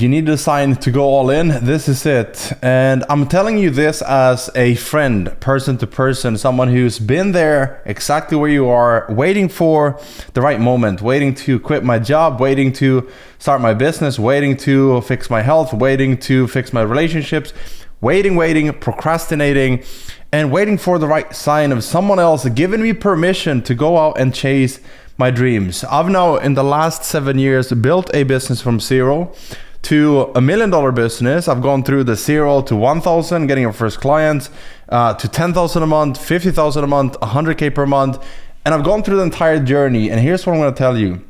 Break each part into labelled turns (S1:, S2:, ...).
S1: you need a sign to go all in, this is it. And I'm telling you this as a friend, person to person, someone who's been there exactly where you are, waiting for the right moment, waiting to quit my job, waiting to start my business, waiting to fix my health, waiting to fix my relationships, waiting, procrastinating, and waiting for the right sign of someone else giving me permission to go out and chase my dreams. I've now, in the last 7 years, built a business from zero to $1 million business. I've gone through the 0 to 1,000, getting our first clients, to 10,000 a month, 50,000 a month, 100K per month. And I've gone through the entire journey. And here's what I'm going to tell you.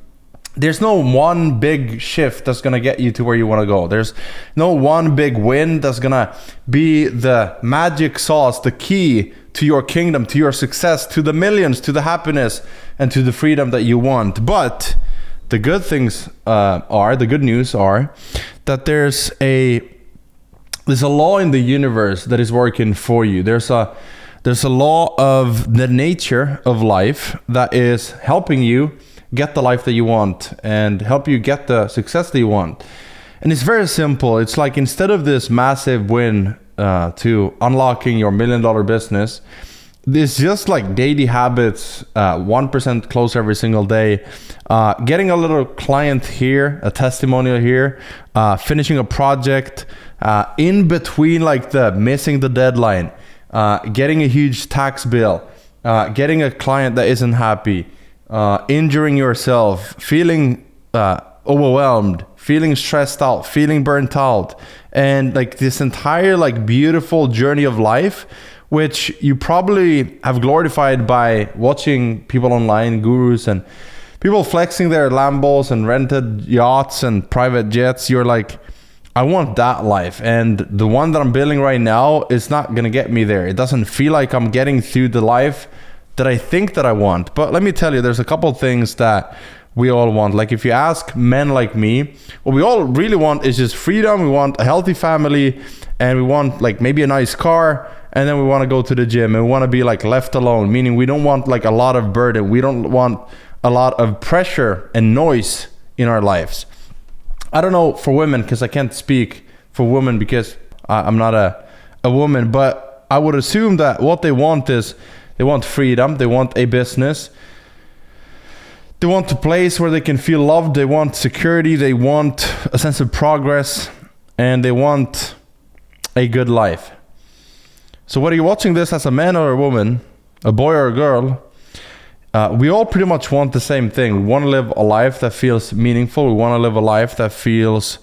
S1: There's no one big shift that's going to get you to where you want to go. There's no one big win that's going to be the magic sauce, the key to your kingdom, to your success, to the millions, to the happiness, and to the freedom that you want. But the good news are that there's a law in the universe that is working for you. There's a law of the nature of life that is helping you get the life that you want and help you get the success that you want. And it's very simple. It's like, instead of this massive win to unlocking your $1 million business, it's just like daily habits, 1% closer every single day, getting a little client here, a testimonial here, finishing a project, in between like the missing the deadline, getting a huge tax bill, getting a client that isn't happy, injuring yourself, feeling overwhelmed, feeling stressed out, feeling burnt out, and like this entire like beautiful journey of life, which you probably have glorified by watching people online, gurus and people flexing their Lambos and rented yachts and private jets. You're like, I want that life, and the one that I'm building right now is not gonna get me there. It doesn't feel like I'm getting through the life that I think that I want. But let me tell you, there's a couple of things that we all want. Like, if you ask men like me, what we all really want is just freedom. We want a healthy family, and we want like maybe a nice car, and then we want to go to the gym, and we want to be like left alone, meaning we don't want like a lot of burden. We don't want a lot of pressure and noise in our lives. I don't know for women, because I can't speak for women because I'm not a woman, but I would assume that what they want is, they want freedom, they want a business, they want a place where they can feel loved, they want security, they want a sense of progress, and they want a good life. So whether you're watching this as a man or a woman, a boy or a girl, we all pretty much want the same thing. We want to live a life that feels meaningful. We want to live a life that feels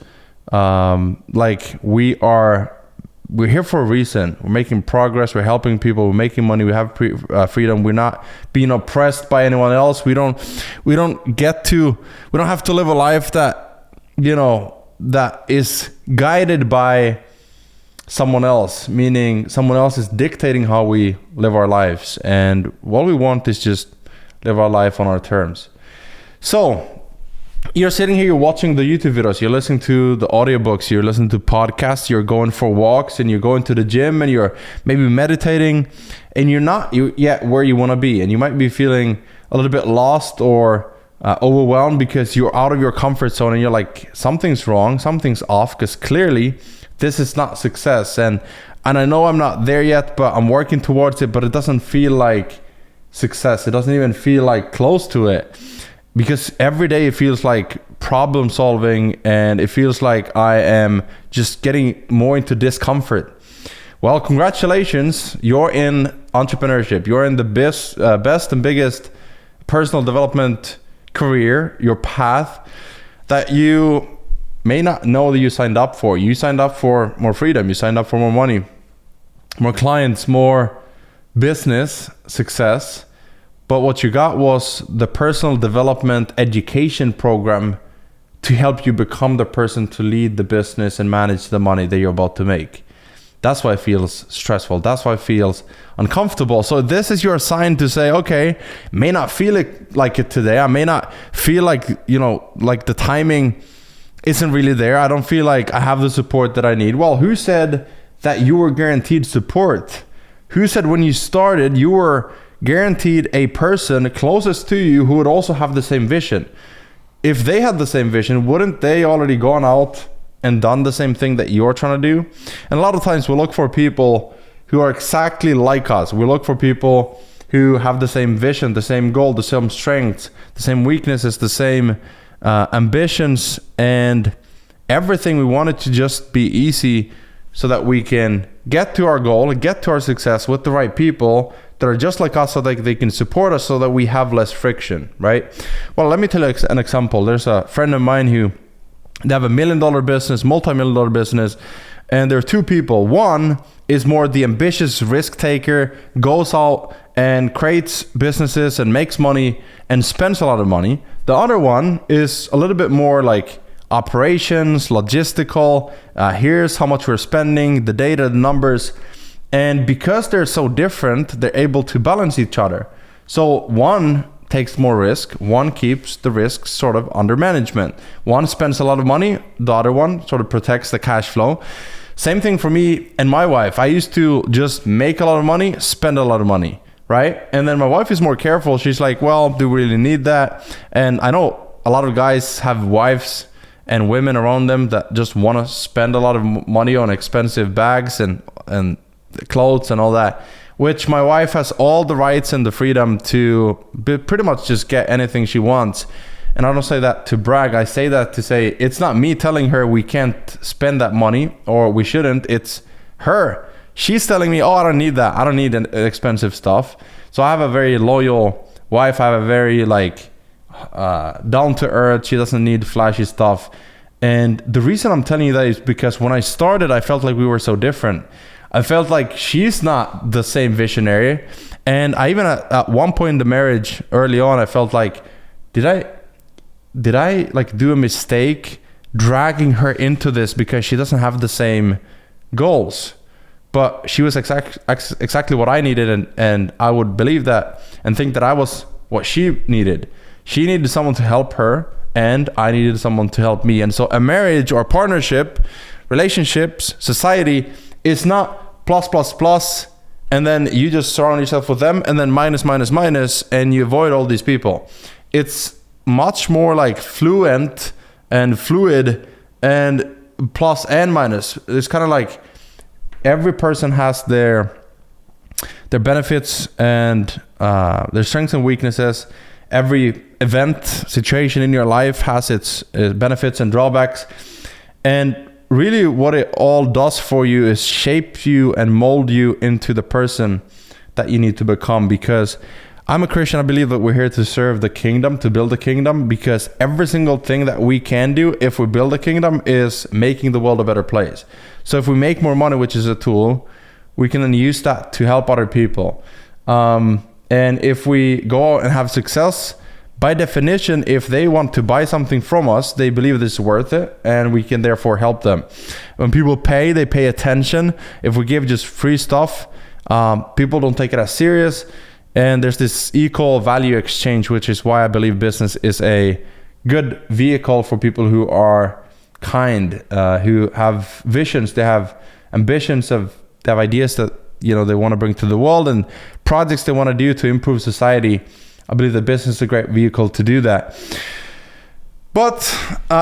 S1: like we're here for a reason. We're making progress. We're helping people. We're making money. We have freedom. We're not being oppressed by anyone else. We don't have to live a life that, that is guided by someone else, meaning someone else is dictating how we live our lives. And what we want is just live our life on our terms. So you're sitting here, you're watching the YouTube videos, you're listening to the audiobooks, you're listening to podcasts, you're going for walks, and you're going to the gym, and you're maybe meditating, and you're not yet where you want to be. And you might be feeling a little bit lost or overwhelmed because you're out of your comfort zone, and you're like, something's wrong, something's off, because clearly this is not success. And I know I'm not there yet, but I'm working towards it, but it doesn't feel like success. It doesn't even feel like close to it. Because every day it feels like problem solving, and it feels like I am just getting more into discomfort. Well, congratulations. You're in entrepreneurship. You're in the best and biggest personal development career, your path that you may not know that you signed up for. You signed up for more freedom. You signed up for more money, more clients, more business success. But what you got was the personal development education program to help you become the person to lead the business and manage the money that you're about to make. That's why it feels stressful. That's why it feels uncomfortable. So this is your sign to say, okay, may not feel like it today. I may not feel like, like the timing isn't really there. I don't feel like I have the support that I need. Well, who said that you were guaranteed support? Who said when you started, you were guaranteed a person closest to you who would also have the same vision? If they had the same vision, wouldn't they already gone out and done the same thing that you're trying to do. And a lot of times we look for people who are exactly like us. We look for people who have the same vision, the same goal, the same strengths, the same weaknesses, the same ambitions, and everything. We want it to just be easy so that we can get to our goal and get to our success with the right people that are just like us, so that they can support us, so that we have less friction, right? Well, let me tell you an example. There's a friend of mine who, they have $1 million business, multi-million-dollar business, and there are two people. One is more the ambitious risk taker, goes out and creates businesses and makes money and spends a lot of money. The other one is a little bit more like operations, logistical. Here's how much we're spending, the data, the numbers. And because they're so different, they're able to balance each other. So one takes more risk, one keeps the risks sort of under management. One spends a lot of money, the other one sort of protects the cash flow. Same thing for me and my wife. I used to just make a lot of money, spend a lot of money, right? And then my wife is more careful. She's like, well, do we really need that? And I know a lot of guys have wives and women around them that just want to spend a lot of money on expensive bags and clothes and all that, which my wife has all the rights and the freedom to pretty much just get anything she wants. And I don't say that to brag. I say that to say it's not me telling her we can't spend that money or we shouldn't. It's her. She's telling me, oh, I don't need that. I don't need expensive stuff. So I have a very loyal wife. I have a very down to earth. She doesn't need flashy stuff. And the reason I'm telling you that is because when I started, I felt like we were so different. I felt like she's not the same visionary. And I even at one point in the marriage early on, I felt like, did I like do a mistake dragging her into this because she doesn't have the same goals? But she was exactly what I needed. And I would believe that and think that I was what she needed. She needed someone to help her and I needed someone to help me. And so a marriage or partnership, relationships, society is not plus, and then you just surround yourself with them, and then minus, and you avoid all these people. It's much more like fluent and fluid and plus and minus. It's kind of like every person has their benefits and their strengths and weaknesses. Every event, situation in your life has its benefits and drawbacks. And really what it all does for you is shape you and mold you into the person that you need to become. Because I'm a Christian, I believe that we're here to serve the kingdom, to build the kingdom, because every single thing that we can do if we build a kingdom is making the world a better place. So if we make more money, which is a tool, we can then use that to help other people. And if we go out and have success, by definition, if they want to buy something from us, they believe this is worth it, and we can therefore help them. When people pay, they pay attention. If we give just free stuff, people don't take it as serious. And there's this equal value exchange, which is why I believe business is a good vehicle for people who are kind, who have visions, they have ambitions, they have ideas that they want to bring to the world, and projects they want to do to improve society. I believe that business is a great vehicle to do that. But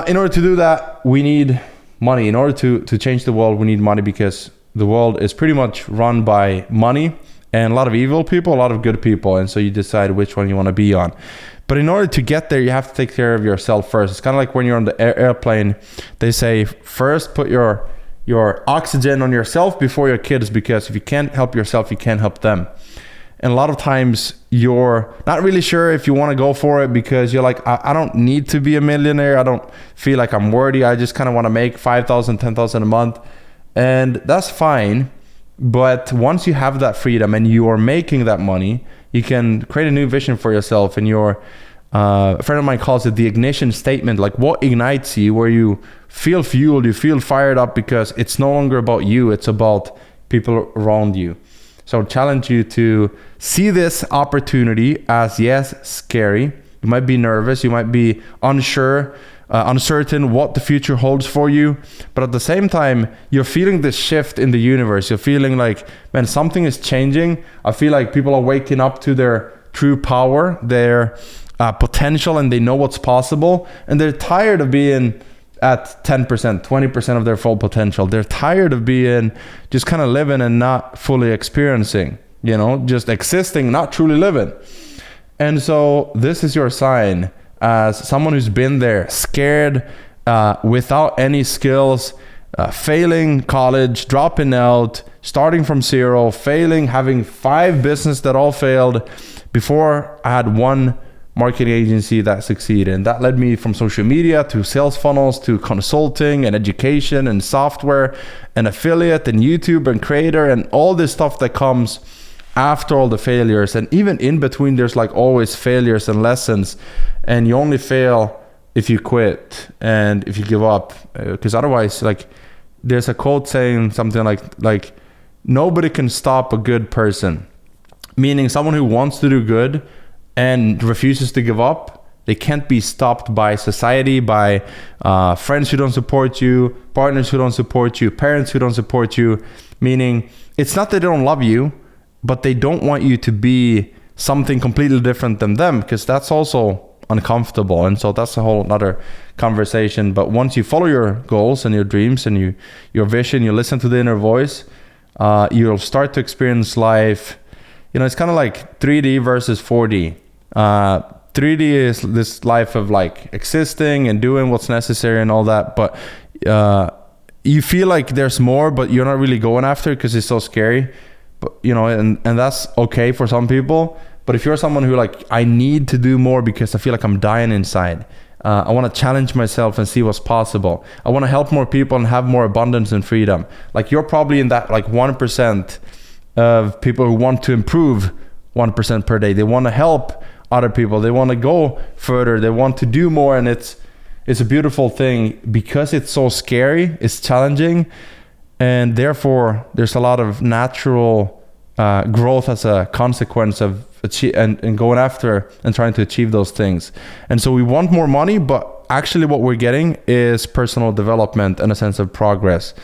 S1: in order to do that, we need money. In order to change the world, we need money, because the world is pretty much run by money and a lot of evil people, a lot of good people. And so you decide which one you want to be on. But in order to get there, you have to take care of yourself first. It's kind of like when you're on the airplane, they say first put your oxygen on yourself before your kids, because if you can't help yourself, you can't help them. And a lot of times you're not really sure if you want to go for it, because you're like, I don't need to be a millionaire. I don't feel like I'm worthy. I just kind of want to make $5,000, $10,000 a month. And that's fine. But once you have that freedom and you are making that money, you can create a new vision for yourself. And a friend of mine calls it the ignition statement, like what ignites you, where you feel fueled, you feel fired up, because it's no longer about you. It's about people around you. So I challenge you to see this opportunity as, yes, scary. You might be nervous. You might be unsure, uncertain what the future holds for you. But at the same time, you're feeling this shift in the universe. You're feeling like, man, something is changing. I feel like people are waking up to their true power, their potential, and they know what's possible. And they're tired of being at 10%, 20% of their full potential. They're tired of being just kind of living and not fully experiencing, just existing, not truly living. And so this is your sign as someone who's been there, scared, without any skills, failing college, dropping out, starting from zero, failing, having 5 businesses that all failed before I had one marketing agency that succeeded. And that led me from social media to sales funnels to consulting and education and software and affiliate and YouTube and creator and all this stuff that comes after all the failures. And even in between, there's like always failures and lessons, and you only fail if you quit and if you give up, because otherwise, like, there's a quote saying something like nobody can stop a good person, meaning someone who wants to do good and refuses to give up. They can't be stopped by society, by friends who don't support you, partners who don't support you, parents who don't support you. Meaning, it's not that they don't love you, but they don't want you to be something completely different than them, because that's also uncomfortable. And so that's a whole other conversation. But once you follow your goals and your dreams and your vision, you listen to the inner voice, you'll start to experience life. It's kind of like 3D versus 4D. 3D is this life of like existing and doing what's necessary and all that, but you feel like there's more, but you're not really going after it because it's so scary. But and that's okay for some people. But if you're someone who like, I need to do more because I feel like I'm dying inside, I want to challenge myself and see what's possible, I want to help more people and have more abundance and freedom, like, you're probably in that like 1% of people who want to improve 1% per day. They want to help other people, they want to go further, they want to do more. And it's a beautiful thing because it's so scary, it's challenging, and therefore there's a lot of natural growth as a consequence of and going after and trying to achieve those things. And so we want more money, but actually what we're getting is personal development and a sense of progress.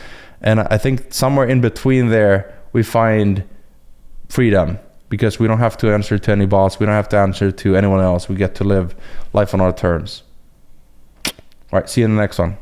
S1: And I think somewhere in between there we find freedom, because we don't have to answer to any boss, we don't have to answer to anyone else. We get to live life on our terms. All right, see you in the next one.